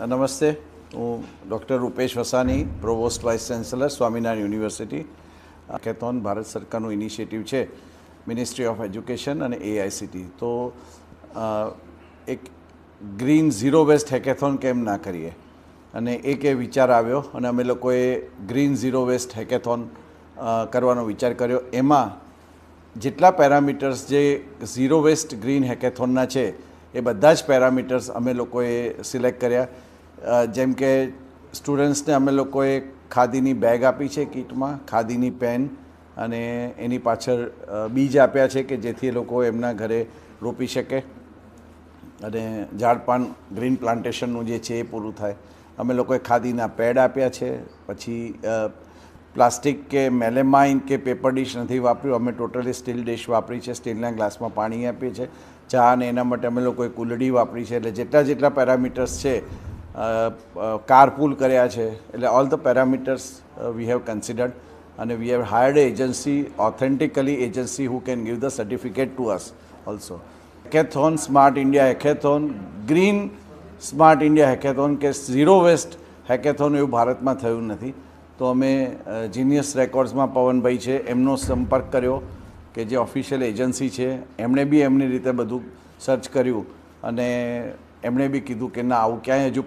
નમસ્તે, હું doctor Rupesh Vasani, provost vice chancellor, Swaminarayan university. Hackathon Bharat સરકારનું ઇનિશિયેટિવ છે, મિનિસ્ટ્રી ઓફ એજ્યુકેશન અને AICTE. તો એક ગ્રીન ઝીરો વેસ્ટ હેકેથોન કેમ ના કરીએ, અને એક એ વિચાર આવ્યો અને અમે લોકોએ ગ્રીન ઝીરો વેસ્ટ હેકેથોન કરવાનો વિચાર કર્યો. એમાં જેટલા પેરામીટર્સ જે ઝીરો વેસ્ટ ગ્રીન હેકેથોનના છે એ બધા જ પેરામીટર્સ અમે લોકોએ સિલેક્ટ કર્યા. જેમ કે સ્ટુડન્ટ્સને અમે લોકોએ ખાદીની બેગ આપી છે કિટમાં, ખાદીની પેન, અને એની પાછળ બીજ આપ્યા છે કે જેથી એ લોકો એમના ઘરે રોપી શકે અને ઝાડપાન ગ્રીન પ્લાન્ટેશનનું જે છે એ પૂરું થાય. અમે લોકોએ ખાદીના પેડ આપ્યા છે. પછી પ્લાસ્ટિક કે મેલેમાઇન કે પેપર ડીશ નથી વાપર્યું, અમે ટોટલી સ્ટીલ ડીશ વાપરી છે. સ્ટીલના ગ્લાસમાં પાણી આપીએ છીએ. ચા અને એના માટે અમે લોકોએ કુલડી વાપરી છે. એટલે જેટલા પેરામીટર્સ છે, કારપૂલ કર્યા છે, એટલે all the parameters we have considered, અને we have hired agency, authentically agency who can give the certificate to us also. Hackathon, smart India hackathon, green smart India hackathon કે ઝીરો વેસ્ટ હેકેથોન એવું ભારતમાં થયું નથી. તો અમે genius રેકોર્ડ્સમાં પવનભાઈ છે એમનો સંપર્ક કર્યો, કે જે ઓફિશિયલ એજન્સી છે. એમણે બી એમની રીતે બધું સર્ચ કર્યું અને એમણે બી કીધું કે ના, આવું ક્યાંય હજુ